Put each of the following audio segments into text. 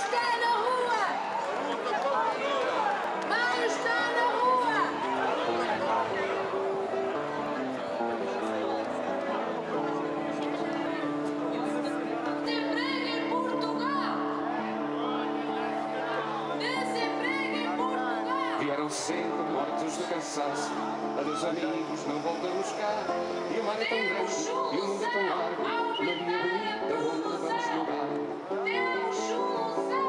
está na rua! Maio está na rua! Desemprego em Portugal! Desemprego em Portugal! Vieram sempre mortos de cansaço, a dos amigos não voltam a buscar. E o mar é tão grande, e o mundo é tão largo, Maria bonita, onde vamos jogar? Temos solução!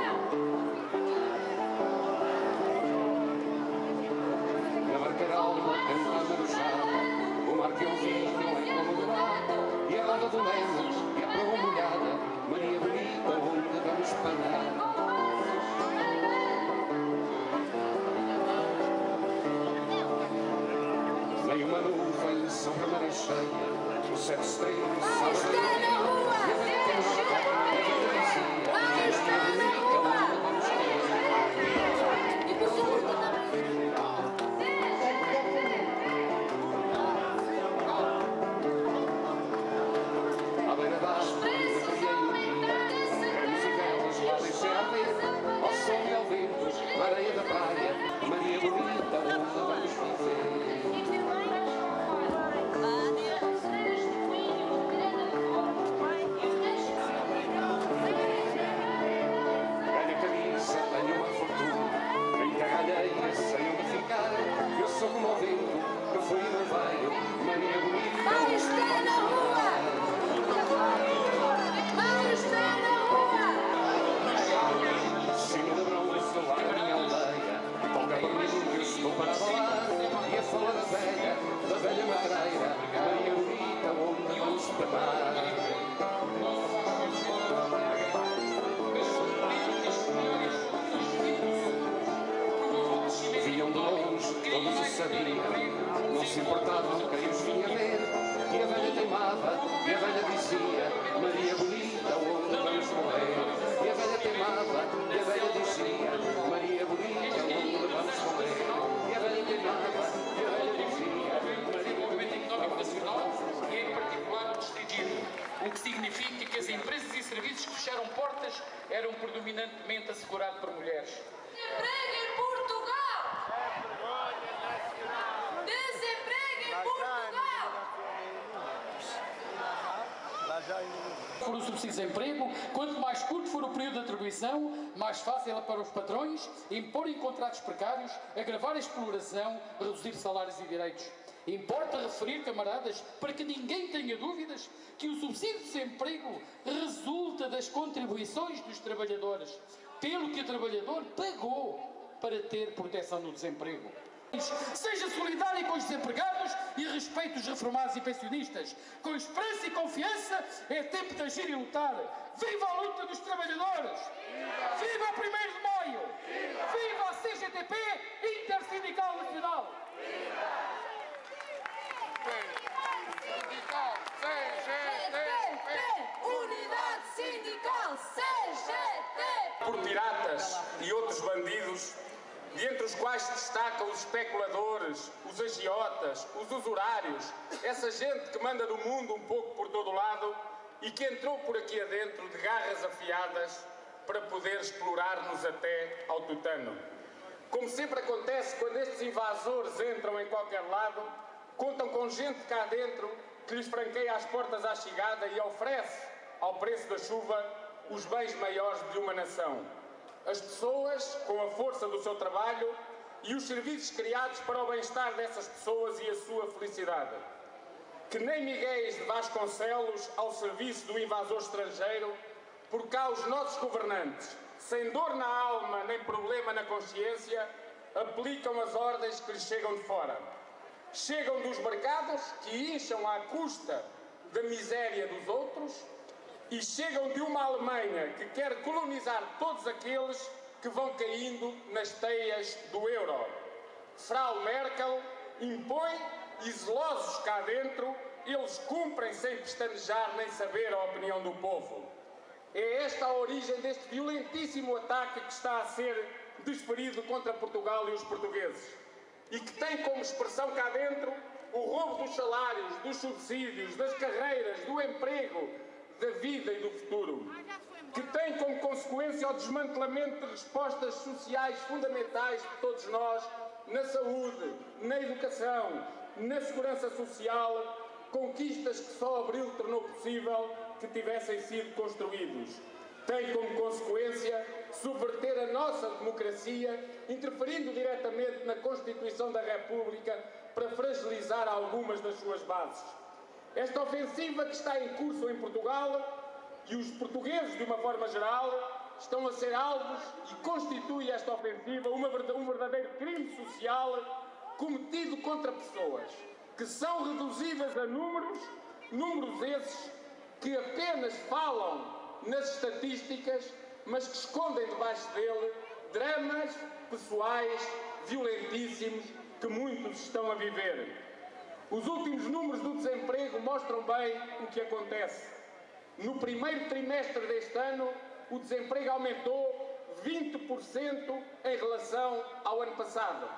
Na barqueira alma canta a marujada, o mar que eu vi não é como do lado. E a roda do Lemos, e a proa molhada, Maria bonita, onde vamos parar? Nem uma nuvem sobre a maré cheia, o sete estrelas Maio está na rua! Maio está na rua! E por favor, à beira da água, ramos e velas lá deixei a ver, ao sol e ao vento, na areia da praia, Maria bonita, onde vamos viver? Ganho a camisa, tenho uma fortuna, em terra alheia sei onde ficar. Eu sou como o vento, que foi e não veio, Maria bonita, Maio está na rua! Maio está na rua! cima da bronze lá na minha aldeia, toca para mim que eu estou para balar. E a fala da velha madreira, Maria bonita, onde vamos parar? Vinham de longe, todos o sabiam, não se importavam quem os vinha ver. E a velha teimava, e a velha dizia, Maria bonita, onde vamos morrer? E a velha teimava, e a velha dizia, Maria bonita, onde vamos morrer? E a velha teimava, e a velha dizia, O movimento económico nacional e, em particular, o distribuído, o que significa que as empresas e serviços que fecharam portas eram predominantemente assegurados por mulheres. Desemprego em Portugal! Desemprego em Portugal! For o subsídio de desemprego, quanto mais curto for o período de atribuição, mais fácil é para os patrões imporem contratos precários, agravar a exploração, reduzir salários e direitos. Importa referir, camaradas, para que ninguém tenha dúvidas, que o subsídio de desemprego resulta das contribuições dos trabalhadores, pelo que o trabalhador pagou para ter proteção no desemprego. Seja solidário com os desempregados e respeite os reformados e pensionistas. Com esperança e confiança é tempo de agir e lutar. Viva a luta dos trabalhadores! Viva o 1º de Maio! Viva a CGTP Intersindical Nacional! CGTP! Unidade Sindical! CGTP! Por piratas e outros bandidos, de entre os quais se destacam os especuladores, os agiotas, os usurários, essa gente que manda no mundo um pouco por todo lado e que entrou por aqui adentro de garras afiadas para poder explorar-nos até ao tutano. Como sempre acontece quando estes invasores entram em qualquer lado, contam com gente cá dentro que lhes franqueia as portas à chegada e oferece, ao preço da chuva, os bens maiores de uma nação. As pessoas, com a força do seu trabalho, e os serviços criados para o bem-estar dessas pessoas e a sua felicidade. Que nem Miguéis de Vasconcelos ao serviço do invasor estrangeiro, por cá os nossos governantes, sem dor na alma nem problema na consciência, aplicam as ordens que lhes chegam de fora. Chegam dos mercados que incham à custa da miséria dos outros e chegam de uma Alemanha que quer colonizar todos aqueles que vão caindo nas teias do euro. Frau Merkel impõe e zelosos cá dentro, eles cumprem sem pestanejar nem saber a opinião do povo. É esta a origem deste violentíssimo ataque que está a ser desferido contra Portugal e os portugueses e que tem como expressão cá dentro o roubo dos salários, dos subsídios, das carreiras, do emprego, da vida e do futuro, que tem como consequência consequência ao desmantelamento de respostas sociais fundamentais de todos nós, na saúde, na educação, na segurança social, conquistas que só abril tornou possível que tivessem sido construídos. Tem como consequência subverter a nossa democracia, interferindo diretamente na Constituição da República para fragilizar algumas das suas bases. Esta ofensiva que está em curso em Portugal e os portugueses, de uma forma geral, estão a ser alvos e constitui esta ofensiva um verdadeiro crime social cometido contra pessoas que são reduzidas a números esses que apenas falam nas estatísticas, mas que escondem debaixo dele dramas pessoais violentíssimos que muitos estão a viver. Os últimos números do desemprego mostram bem o que acontece. No primeiro trimestre deste ano, o desemprego aumentou 20% em relação ao ano passado.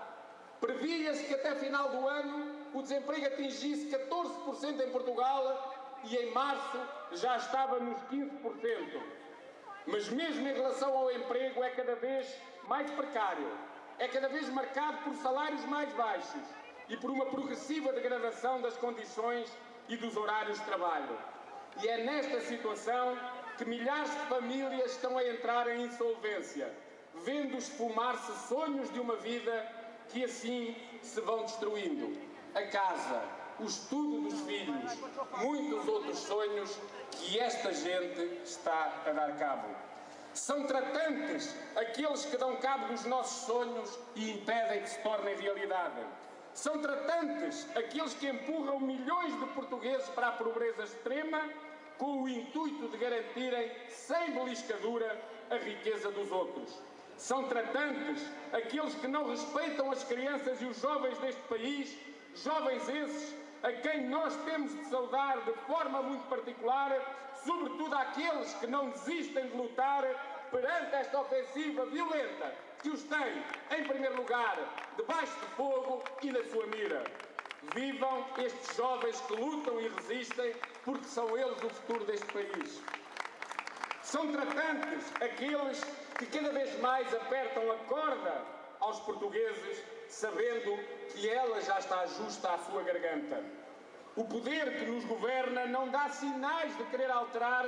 Previa-se que até final do ano o desemprego atingisse 14% em Portugal e em março já estava nos 15%. Mas mesmo em relação ao emprego é cada vez mais precário, é cada vez marcado por salários mais baixos e por uma progressiva degradação das condições e dos horários de trabalho. E é nesta situação que milhares de famílias estão a entrar em insolvência, vendo esfumar-se sonhos de uma vida que assim se vão destruindo. A casa, o estudo dos filhos, muitos outros sonhos que esta gente está a dar cabo. São tratantes aqueles que dão cabo dos nossos sonhos e impedem que se tornem realidade. São tratantes aqueles que empurram milhões de portugueses para a pobreza extrema com o intuito de garantirem, sem beliscadura, a riqueza dos outros. São tratantes aqueles que não respeitam as crianças e os jovens deste país, jovens esses a quem nós temos de saudar de forma muito particular, sobretudo àqueles que não desistem de lutar perante esta ofensiva violenta que os tem, em primeiro lugar, debaixo de fogo e na sua mira. Vivam estes jovens que lutam e resistem, porque são eles o futuro deste país. São tratantes aqueles que cada vez mais apertam a corda aos portugueses, sabendo que ela já está justa à sua garganta. O poder que nos governa não dá sinais de querer alterar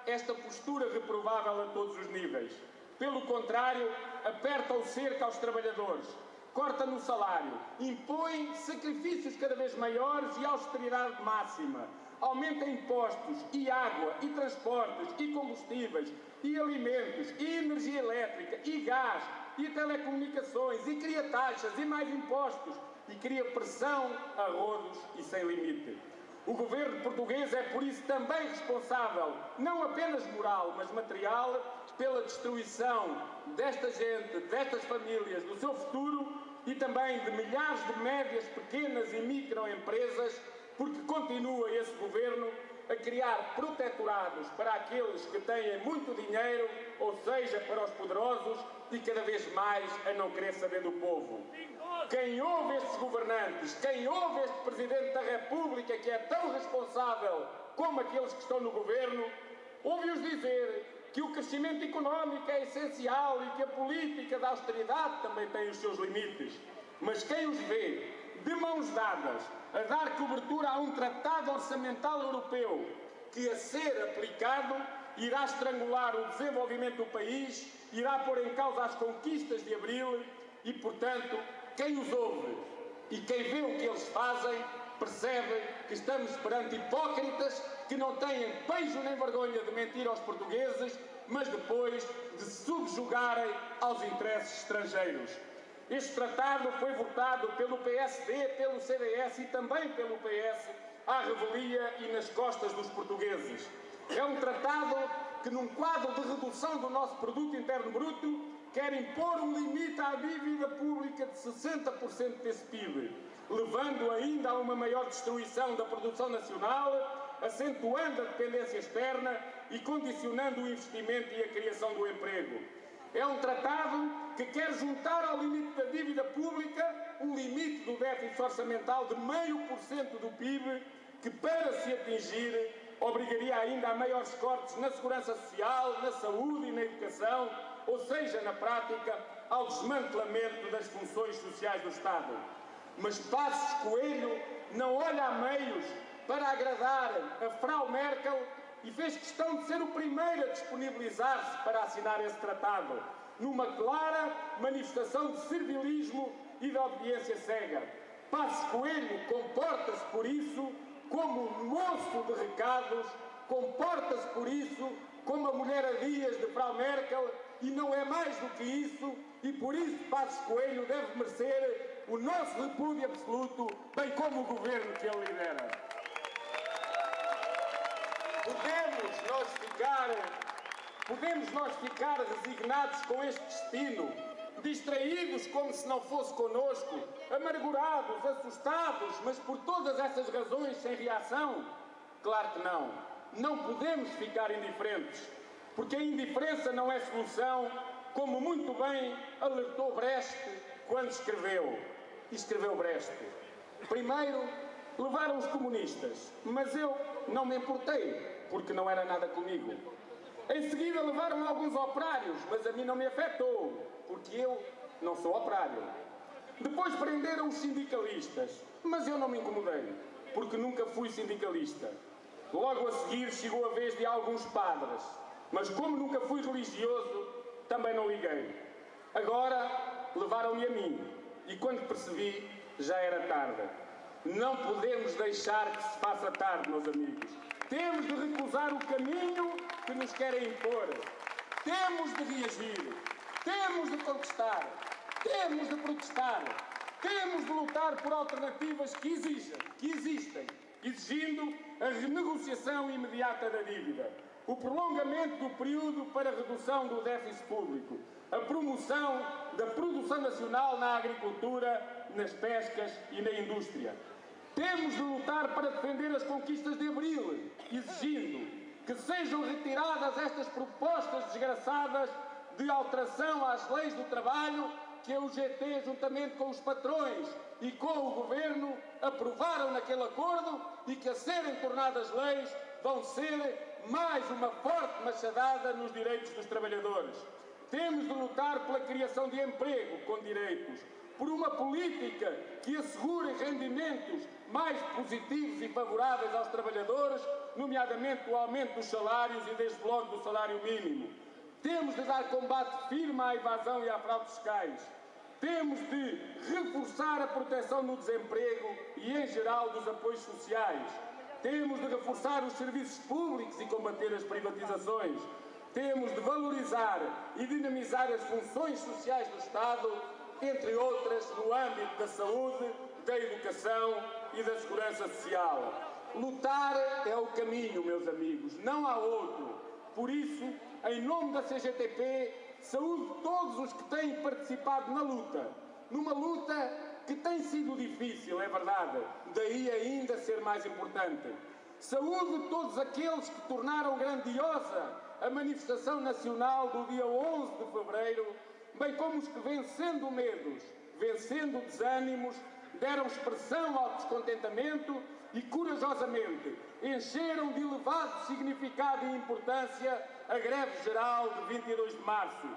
esta postura reprovável a todos os níveis. Pelo contrário, aperta o cerco aos trabalhadores, corta no salário, impõe sacrifícios cada vez maiores e austeridade máxima, aumenta impostos e água e transportes e combustíveis e alimentos e energia elétrica e gás e telecomunicações e cria taxas e mais impostos e cria pressão a rodos e sem limite. O governo português é por isso também responsável, não apenas moral, mas material, pela destruição desta gente, destas famílias, do seu futuro e também de milhares de médias, pequenas e microempresas, porque continua esse governo a criar protetorados para aqueles que têm muito dinheiro, ou seja, para os poderosos, e cada vez mais a não querer saber do povo. Quem ouve estes governantes, quem ouve este Presidente da República, que é tão responsável como aqueles que estão no governo, ouve-os dizer que o crescimento económico é essencial e que a política da austeridade também tem os seus limites. Mas quem os vê de mãos dadas a dar cobertura a um tratado orçamental europeu que, a ser aplicado, irá estrangular o desenvolvimento do país, irá pôr em causa as conquistas de abril e, portanto, quem os ouve e quem vê o que eles fazem percebe que estamos perante hipócritas que não têm pejo nem vergonha de mentir aos portugueses, mas depois de se subjugarem aos interesses estrangeiros. Este tratado foi votado pelo PSD, pelo CDS e também pelo PS à revelia e nas costas dos portugueses. É um tratado que, num quadro de redução do nosso produto interno bruto, quer impor um limite à dívida pública de 60% desse PIB, levando ainda a uma maior destruição da produção nacional, acentuando a dependência externa e condicionando o investimento e a criação do emprego. É um tratado que quer juntar ao limite da dívida pública um limite do déficit orçamental de 0,5% do PIB, que, para se atingir, obrigaria ainda a maiores cortes na segurança social, na saúde e na educação, ou seja, na prática, ao desmantelamento das funções sociais do Estado. Mas Passos Coelho não olha a meios para agradar a Frau Merkel e fez questão de ser o primeiro a disponibilizar-se para assinar esse tratado, numa clara manifestação de servilismo e de obediência cega. Passos Coelho comporta-se por isso como um moço de recados, comporta-se por isso como a mulher a dias de Frau Merkel e não é mais do que isso, e por isso Passos Coelho deve merecer o nosso repúdio absoluto, bem como o governo que ele lidera. Podemos nós ficar resignados com este destino, distraídos como se não fosse connosco, amargurados, assustados, mas por todas essas razões sem reação? Claro que não. Não podemos ficar indiferentes, porque a indiferença não é solução, como muito bem alertou Brecht quando escreveu. E escreveu Brecht. Primeiro, levaram os comunistas, mas eu não me importei, porque não era nada comigo. Em seguida levaram alguns operários, mas a mim não me afetou, porque eu não sou operário. Depois prenderam os sindicalistas, mas eu não me incomodei, porque nunca fui sindicalista. Logo a seguir chegou a vez de alguns padres, mas como nunca fui religioso, também não liguei. Agora levaram-me a mim, e quando percebi, já era tarde. Não podemos deixar que se faça tarde, meus amigos. Temos de recusar o caminho que nos querem impor. Temos de reagir. Temos de contestar. Temos de protestar. Temos de lutar por alternativas que existem, exigindo a renegociação imediata da dívida, o prolongamento do período para a redução do déficit público, a promoção da produção nacional na agricultura, nas pescas e na indústria. Temos de lutar para defender as conquistas de Abril, exigindo que sejam retiradas estas propostas desgraçadas de alteração às leis do trabalho que a UGT, juntamente com os patrões e com o Governo, aprovaram naquele acordo e que, a serem tornadas leis, vão ser mais uma forte machadada nos direitos dos trabalhadores. Temos de lutar pela criação de emprego com direitos, por uma política que assegure rendimentos mais positivos e favoráveis aos trabalhadores, nomeadamente o aumento dos salários e desde logo do salário mínimo. Temos de dar combate firme à evasão e à fraude fiscais. Temos de reforçar a proteção do desemprego e, em geral, dos apoios sociais. Temos de reforçar os serviços públicos e combater as privatizações. Temos de valorizar e dinamizar as funções sociais do Estado, entre outras, no âmbito da saúde, da educação e da segurança social. Lutar é o caminho, meus amigos, não há outro. Por isso, em nome da CGTP, saúdo todos os que têm participado na luta. Numa luta que tem sido difícil, é verdade, daí ainda ser mais importante. Saúdo todos aqueles que tornaram grandiosa a manifestação nacional do dia 11 de fevereiro, bem como os que, vencendo medos, vencendo desânimos, deram expressão ao descontentamento e, corajosamente, encheram de elevado significado e importância a greve geral de 22 de março.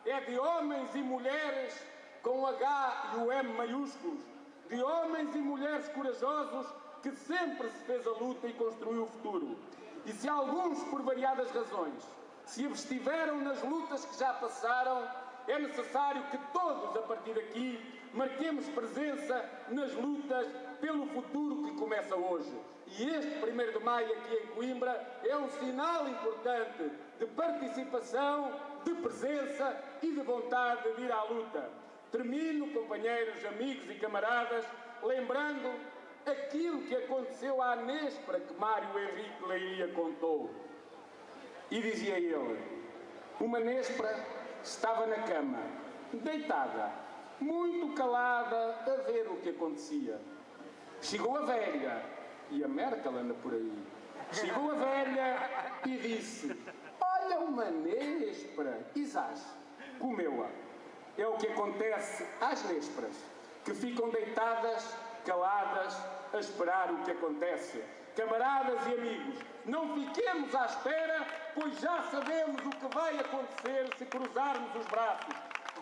É de homens e mulheres com o H e o M maiúsculos, de homens e mulheres corajosos que sempre se fez a luta e construiu o futuro. E se alguns, por variadas razões, se abstiveram nas lutas que já passaram, é necessário que todos, a partir daqui, marquemos presença nas lutas pelo futuro que começa hoje. E este 1º de maio aqui em Coimbra é um sinal importante de participação, de presença e de vontade de ir à luta. Termino, companheiros, amigos e camaradas, lembrando aquilo que aconteceu à Nespra que Mário Henrique Leiria contou. E dizia ele, uma Nespra estava na cama, deitada, muito calada a ver o que acontecia. Chegou a velha, e a Merkel anda por aí, chegou a velha e disse, olha uma Nespra, e zás, comeu-a. É o que acontece às Nespras, que ficam deitadas, caladas, a esperar o que acontece. Camaradas e amigos, não fiquemos à espera, pois já sabemos o que vai acontecer se cruzarmos os braços.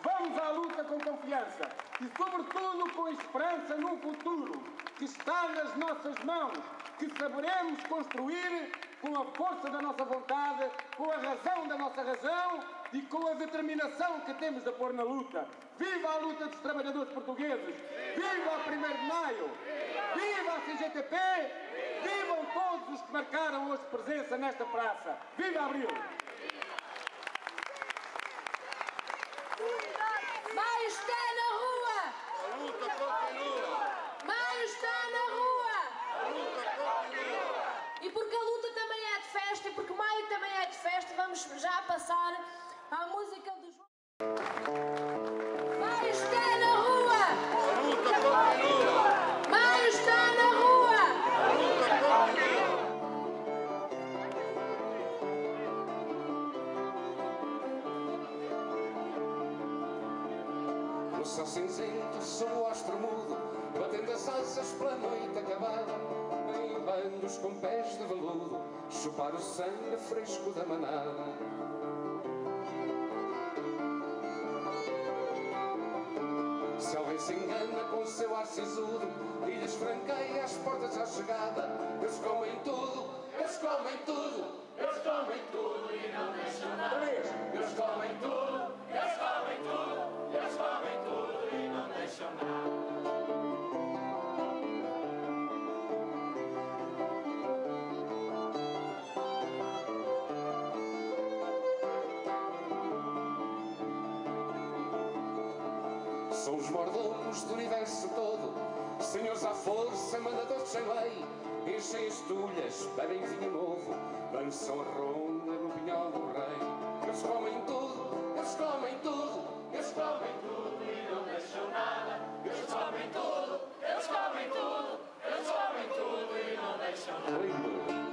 Vamos à luta com confiança e, sobretudo, com esperança num futuro que está nas nossas mãos, que saberemos construir com a força da nossa vontade, com a razão da nossa razão e com a determinação que temos de pôr na luta. Viva a luta dos trabalhadores portugueses! Viva a 1º de Maio! Viva a CGTP! Vivam todos os que marcaram hoje presença nesta praça! Viva Abril! Maio está na rua! A luta continua! Maio está na rua! A luta continua! E porque a luta também é de festa e porque Maio também é de festa, vamos já passar à música do João. Maio está na rua! A luta continua! Maio está na rua! A luta continua! No céu cinzento, sob o astro mudo, batendo as asas pela noite acabada, em bandos com pés de veludo, chupar o sangue fresco da manada. Se alguém se engana com o seu ar sisudo e lhes franqueia as portas à chegada, eles comem tudo, eles comem tudo, eles comem tudo e não deixam nada. Eles comem tudo, eles comem tudo, eles comem tudo e não deixam nada. São os mordomos do universo todo, senhores à força, mandadores sem lei, enchem as tulhas, bebem vinho novo, dançam a ronda no pinhal do rei. Eles comem tudo, eles comem tudo, eles comem tudo e não deixam nada. Eles comem tudo, eles comem tudo, eles comem tudo e não deixam nada.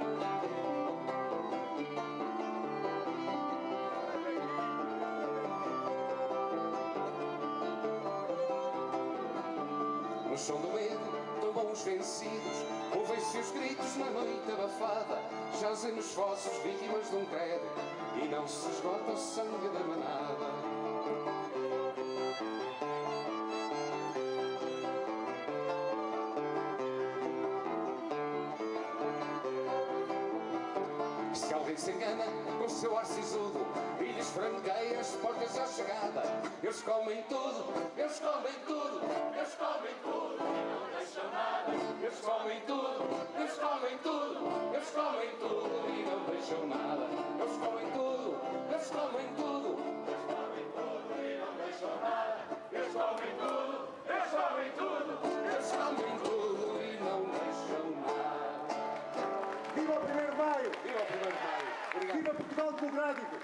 No chão do medo, tombam os vencidos, ouvem-se os gritos na noite abafada, jazem nos fossos vítimas de um credo, e não se esgota o sangue da manada. Se alguém se engana com o seu ar sisudo e lhes franqueia as portas à chegada, eles comem tudo, eles comem tudo, eles comem tudo e não deixam nada. Eles comem tudo, eles comem tudo, eles comem tudo e não deixam nada. Eles comem tudo, eles comem tudo, eles comem tudo e não deixam nada. Eles comem tudo, eles comem tudo, eles comem tudo e não deixam nada. Viva o 1º de Maio! Viva o 1º de Maio! Obrigado. Viva Portugal Democrático!